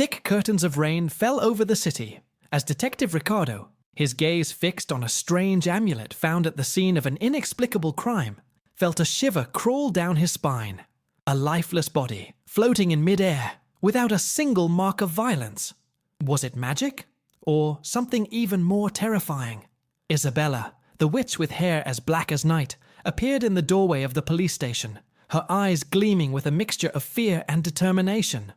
Thick curtains of rain fell over the city as Detective Ricardo, his gaze fixed on a strange amulet found at the scene of an inexplicable crime, felt a shiver crawl down his spine. A lifeless body, floating in midair, without a single mark of violence. Was it magic? Or something even more terrifying? Isabella, the witch with hair as black as night, appeared in the doorway of the police station, her eyes gleaming with a mixture of fear and determination.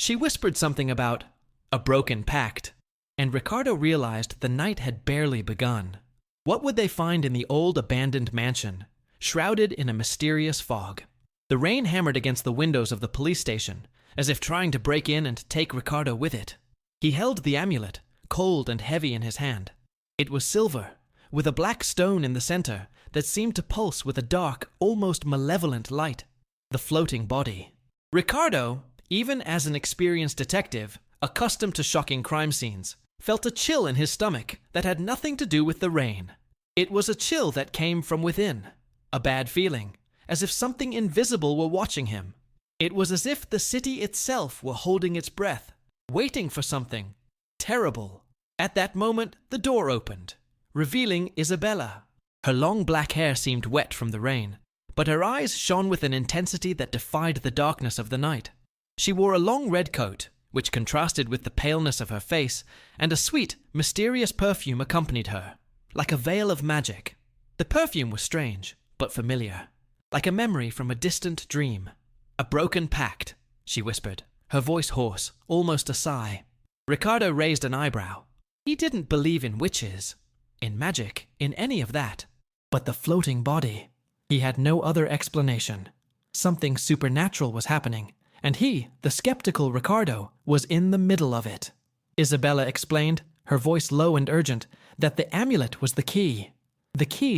She whispered something about a broken pact, and Ricardo realized the night had barely begun. What would they find in the old abandoned mansion, shrouded in a mysterious fog? The rain hammered against the windows of the police station, as if trying to break in and take Ricardo with it. He held the amulet, cold and heavy in his hand. It was silver, with a black stone in the center that seemed to pulse with a dark, almost malevolent light. The floating body. Ricardo, even as an experienced detective, accustomed to shocking crime scenes, felt a chill in his stomach that had nothing to do with the rain. It was a chill that came from within, a bad feeling, as if something invisible were watching him. It was as if the city itself were holding its breath, waiting for something terrible. At that moment, the door opened, revealing Isabella. Her long black hair seemed wet from the rain, but her eyes shone with an intensity that defied the darkness of the night. She wore a long red coat, which contrasted with the paleness of her face, and a sweet, mysterious perfume accompanied her, like a veil of magic. The perfume was strange, but familiar, like a memory from a distant dream. "A broken pact," she whispered, her voice hoarse, almost a sigh. Ricardo raised an eyebrow. He didn't believe in witches, in magic, in any of that. But the floating body, he had no other explanation. Something supernatural was happening, and he, the skeptical Ricardo, was in the middle of it. Isabella explained, her voice low and urgent, that the amulet was the key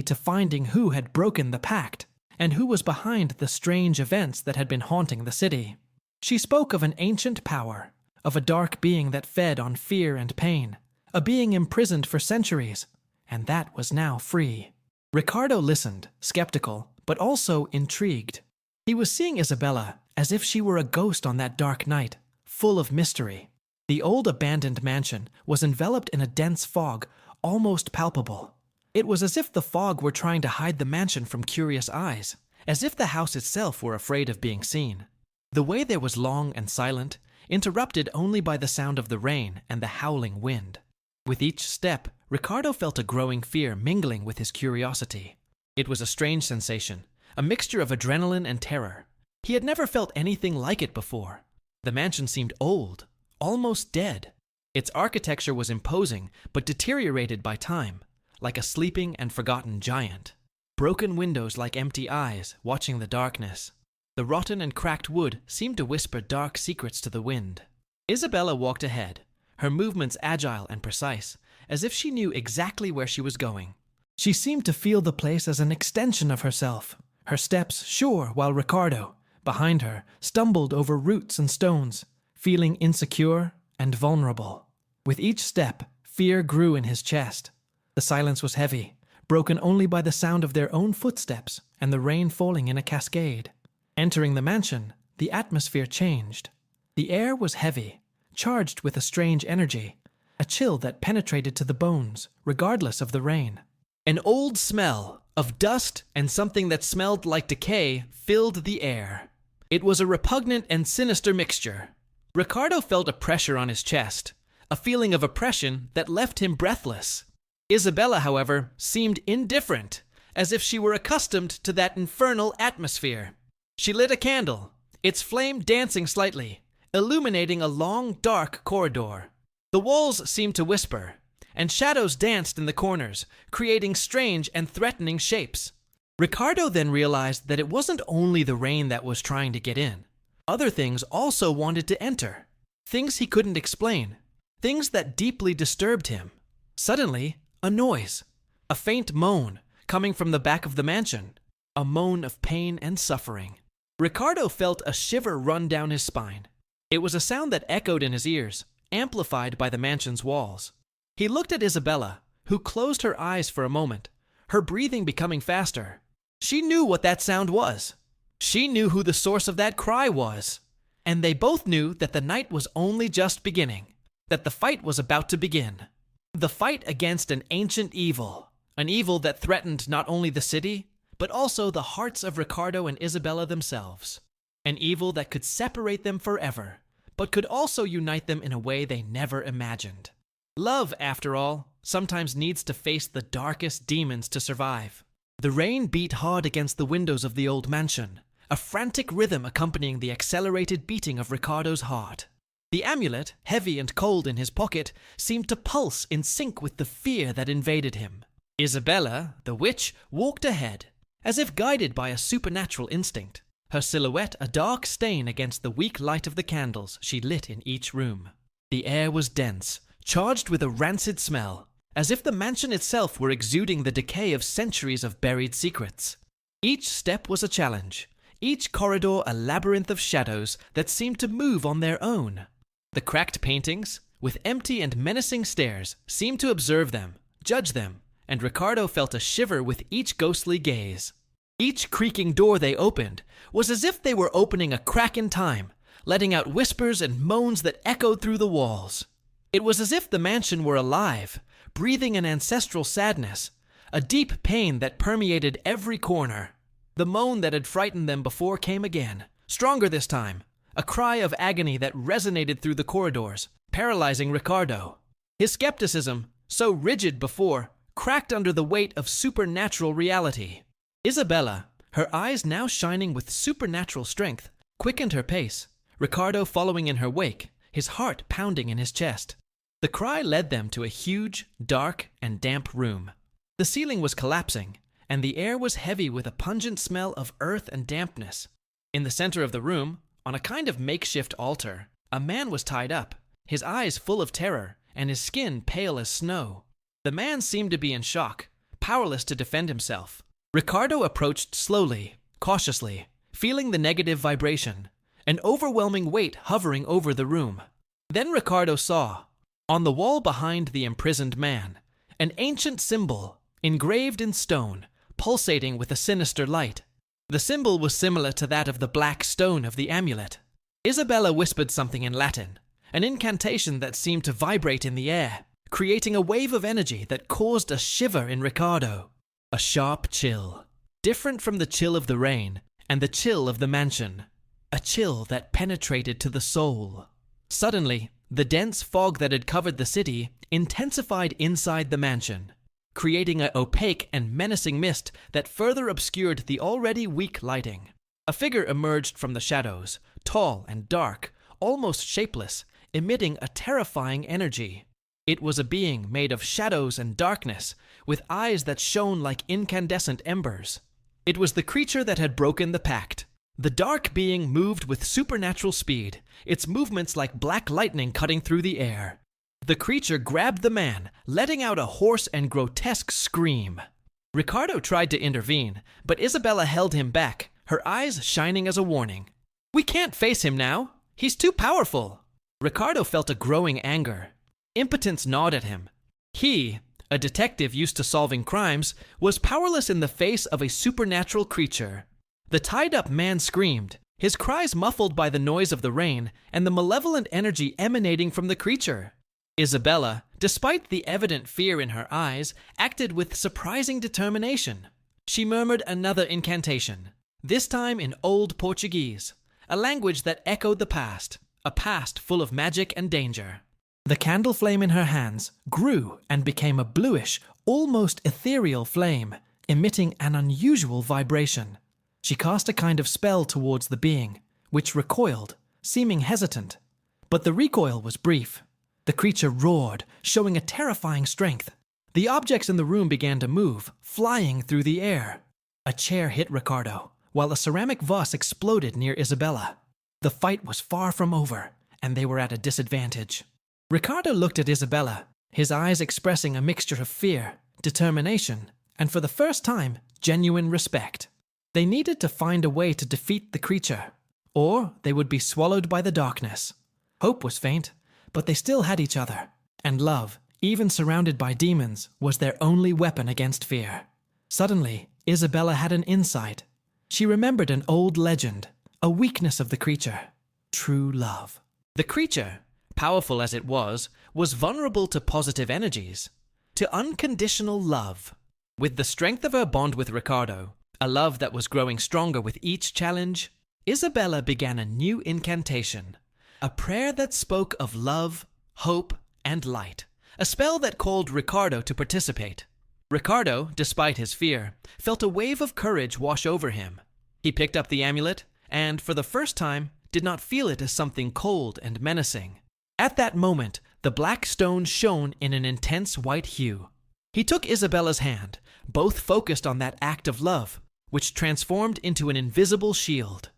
to finding who had broken the pact, and who was behind the strange events that had been haunting the city. She spoke of an ancient power, of a dark being that fed on fear and pain, a being imprisoned for centuries, and that was now free. Ricardo listened, skeptical, but also intrigued. He was seeing Isabella as if she were a ghost on that dark night, full of mystery. The old abandoned mansion was enveloped in a dense fog, almost palpable. It was as if the fog were trying to hide the mansion from curious eyes, as if the house itself were afraid of being seen. The way there was long and silent, interrupted only by the sound of the rain and the howling wind. With each step, Ricardo felt a growing fear mingling with his curiosity. It was a strange sensation, a mixture of adrenaline and terror. He had never felt anything like it before. The mansion seemed old, almost dead. Its architecture was imposing, but deteriorated by time, like a sleeping and forgotten giant. Broken windows like empty eyes, watching the darkness. The rotten and cracked wood seemed to whisper dark secrets to the wind. Isabella walked ahead, her movements agile and precise, as if she knew exactly where she was going. She seemed to feel the place as an extension of herself, her steps sure, while Ricardo, behind her, stumbled over roots and stones, feeling insecure and vulnerable. With each step, fear grew in his chest. The silence was heavy, broken only by the sound of their own footsteps and the rain falling in a cascade. Entering the mansion, the atmosphere changed. The air was heavy, charged with a strange energy, a chill that penetrated to the bones, regardless of the rain. An old smell of dust and something that smelled like decay filled the air. It was a repugnant and sinister mixture. Ricardo felt a pressure on his chest, a feeling of oppression that left him breathless. Isabella, however, seemed indifferent, as if she were accustomed to that infernal atmosphere. She lit a candle, its flame dancing slightly, illuminating a long, dark corridor. The walls seemed to whisper, and shadows danced in the corners, creating strange and threatening shapes. Ricardo then realized that it wasn't only the rain that was trying to get in. Other things also wanted to enter. Things he couldn't explain. Things that deeply disturbed him. Suddenly, a noise. A faint moan coming from the back of the mansion. A moan of pain and suffering. Ricardo felt a shiver run down his spine. It was a sound that echoed in his ears, amplified by the mansion's walls. He looked at Isabella, who closed her eyes for a moment, her breathing becoming faster. She knew what that sound was. She knew who the source of that cry was. And they both knew that the night was only just beginning, that the fight was about to begin. The fight against an ancient evil, an evil that threatened not only the city, but also the hearts of Ricardo and Isabella themselves. An evil that could separate them forever, but could also unite them in a way they never imagined. Love, after all, sometimes needs to face the darkest demons to survive. The rain beat hard against the windows of the old mansion, a frantic rhythm accompanying the accelerated beating of Ricardo's heart. The amulet, heavy and cold in his pocket, seemed to pulse in sync with the fear that invaded him. Isabella, the witch, walked ahead, as if guided by a supernatural instinct, her silhouette a dark stain against the weak light of the candles she lit in each room. The air was dense, charged with a rancid smell, as if the mansion itself were exuding the decay of centuries of buried secrets. Each step was a challenge, each corridor a labyrinth of shadows that seemed to move on their own. The cracked paintings, with empty and menacing stares, seemed to observe them, judge them, and Ricardo felt a shiver with each ghostly gaze. Each creaking door they opened was as if they were opening a crack in time, letting out whispers and moans that echoed through the walls. It was as if the mansion were alive, breathing an ancestral sadness, a deep pain that permeated every corner. The moan that had frightened them before came again, stronger this time, a cry of agony that resonated through the corridors, paralyzing Ricardo. His skepticism, so rigid before, cracked under the weight of supernatural reality. Isabella, her eyes now shining with supernatural strength, quickened her pace, Ricardo following in her wake, his heart pounding in his chest. The cry led them to a huge, dark, and damp room. The ceiling was collapsing, and the air was heavy with a pungent smell of earth and dampness. In the center of the room, on a kind of makeshift altar, a man was tied up, his eyes full of terror, and his skin pale as snow. The man seemed to be in shock, powerless to defend himself. Ricardo approached slowly, cautiously, feeling the negative vibration, an overwhelming weight hovering over the room. Then Ricardo saw, on the wall behind the imprisoned man, an ancient symbol, engraved in stone, pulsating with a sinister light. The symbol was similar to that of the black stone of the amulet. Isabella whispered something in Latin, an incantation that seemed to vibrate in the air, creating a wave of energy that caused a shiver in Ricardo. A sharp chill, different from the chill of the rain and the chill of the mansion. A chill that penetrated to the soul. Suddenly, the dense fog that had covered the city intensified inside the mansion, creating an opaque and menacing mist that further obscured the already weak lighting. A figure emerged from the shadows, tall and dark, almost shapeless, emitting a terrifying energy. It was a being made of shadows and darkness, with eyes that shone like incandescent embers. It was the creature that had broken the pact. The dark being moved with supernatural speed, its movements like black lightning cutting through the air. The creature grabbed the man, letting out a hoarse and grotesque scream. Ricardo tried to intervene, but Isabella held him back, her eyes shining as a warning. "We can't face him now. He's too powerful." Ricardo felt a growing anger. Impotence gnawed at him. He, a detective used to solving crimes, was powerless in the face of a supernatural creature. The tied-up man screamed, his cries muffled by the noise of the rain and the malevolent energy emanating from the creature. Isabella, despite the evident fear in her eyes, acted with surprising determination. She murmured another incantation, this time in Old Portuguese, a language that echoed the past, a past full of magic and danger. The candle flame in her hands grew and became a bluish, almost ethereal flame, emitting an unusual vibration. She cast a kind of spell towards the being, which recoiled, seeming hesitant. But the recoil was brief. The creature roared, showing a terrifying strength. The objects in the room began to move, flying through the air. A chair hit Ricardo, while a ceramic vase exploded near Isabella. The fight was far from over, and they were at a disadvantage. Ricardo looked at Isabella, his eyes expressing a mixture of fear, determination, and for the first time, genuine respect. They needed to find a way to defeat the creature, or they would be swallowed by the darkness. Hope was faint, but they still had each other, and love, even surrounded by demons, was their only weapon against fear. Suddenly, Isabella had an insight. She remembered an old legend, a weakness of the creature. true love. The creature, powerful as it was vulnerable to positive energies, to unconditional love. With the strength of her bond with Ricardo, a love that was growing stronger with each challenge, Isabella began a new incantation, a prayer that spoke of love, hope, and light, a spell that called Ricardo to participate. Ricardo, despite his fear, felt a wave of courage wash over him. He picked up the amulet and, for the first time, did not feel it as something cold and menacing. At that moment, the black stone shone in an intense white hue. He took Isabella's hand, both focused on that act of love, which transformed into an invisible shield.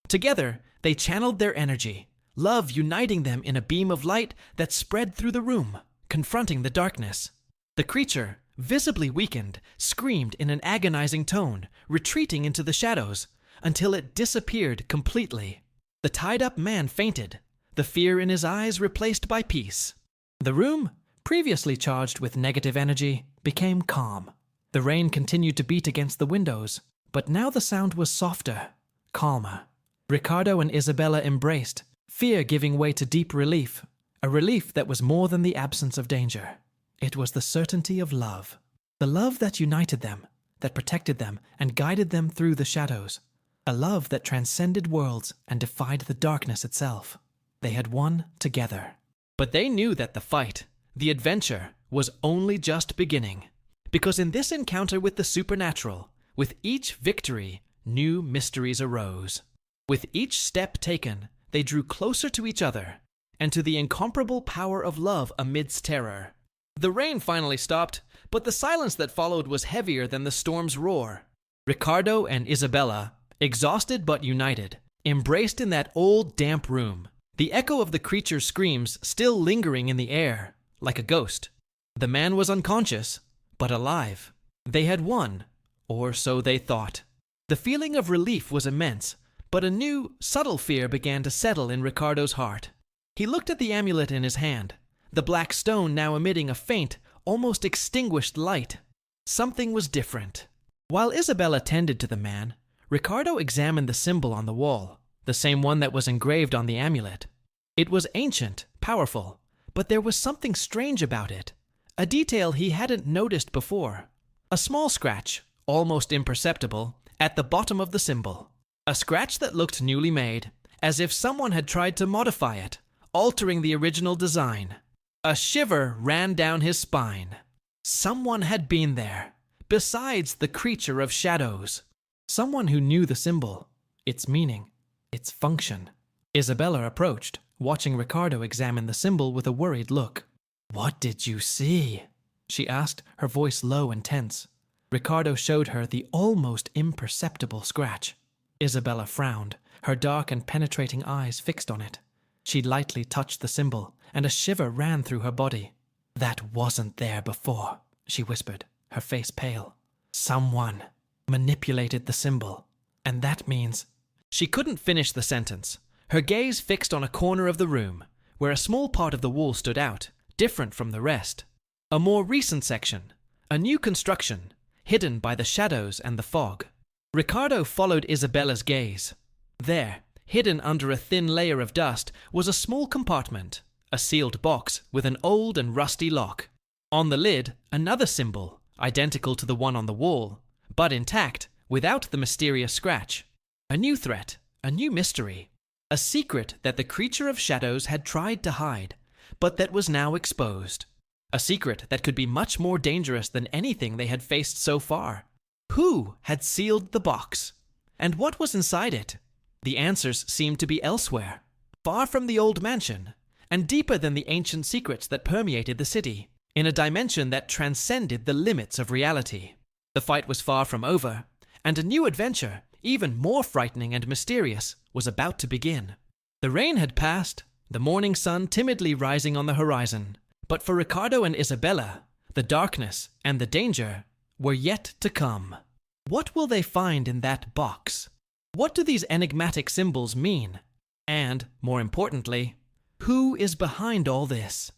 Together, they channeled their energy, love uniting them in a beam of light that spread through the room, confronting the darkness. The creature, visibly weakened, screamed in an agonizing tone, retreating into the shadows, until it disappeared completely. The tied-up man fainted, the fear in his eyes replaced by peace. The room, previously charged with negative energy, became calm. The rain continued to beat against the windows, but now the sound was softer, calmer. Ricardo and Isabella embraced, fear giving way to deep relief, a relief that was more than the absence of danger. It was the certainty of love, the love that united them, that protected them and guided them through the shadows, a love that transcended worlds and defied the darkness itself. They had won together. But they knew that the fight, the adventure, was only just beginning, because in this encounter with the supernatural, with each victory, new mysteries arose. With each step taken, they drew closer to each other, and to the incomparable power of love amidst terror. The rain finally stopped, but the silence that followed was heavier than the storm's roar. Ricardo and Isabella, exhausted but united, embraced in that old damp room, the echo of the creature's screams still lingering in the air, like a ghost. The man was unconscious, but alive. They had won, or so they thought. The feeling of relief was immense, but a new, subtle fear began to settle in Ricardo's heart. He looked at the amulet in his hand, the black stone now emitting a faint, almost extinguished light. Something was different. While Isabella tended to the man, Ricardo examined the symbol on the wall, the same one that was engraved on the amulet. It was ancient, powerful, but there was something strange about it, a detail he hadn't noticed before. A small scratch, almost imperceptible, at the bottom of the symbol. A scratch that looked newly made, as if someone had tried to modify it, altering the original design. A shiver ran down his spine. Someone had been there, besides the creature of shadows. Someone who knew the symbol, its meaning, its function. Isabella approached, watching Ricardo examine the symbol with a worried look. "What did you see?" she asked, her voice low and tense. Ricardo showed her the almost imperceptible scratch. Isabella frowned, her dark and penetrating eyes fixed on it. She lightly touched the symbol, and a shiver ran through her body. "That wasn't there before," she whispered, her face pale. "Someone manipulated the symbol, and that means—" She couldn't finish the sentence, her gaze fixed on a corner of the room, where a small part of the wall stood out, different from the rest. A more recent section, a new construction, hidden by the shadows and the fog. Ricardo followed Isabella's gaze. There, hidden under a thin layer of dust, was a small compartment, a sealed box with an old and rusty lock. On the lid, another symbol, identical to the one on the wall, but intact, without the mysterious scratch. A new threat, a new mystery, a secret that the creature of shadows had tried to hide, but that was now exposed. A secret that could be much more dangerous than anything they had faced so far. Who had sealed the box? And what was inside it? The answers seemed to be elsewhere, far from the old mansion, and deeper than the ancient secrets that permeated the city, in a dimension that transcended the limits of reality. The fight was far from over, and a new adventure, even more frightening and mysterious, was about to begin. The rain had passed, the morning sun timidly rising on the horizon, but for Ricardo and Isabella, the darkness and the danger were yet to come. What will they find in that box? What do these enigmatic symbols mean? And, more importantly, who is behind all this?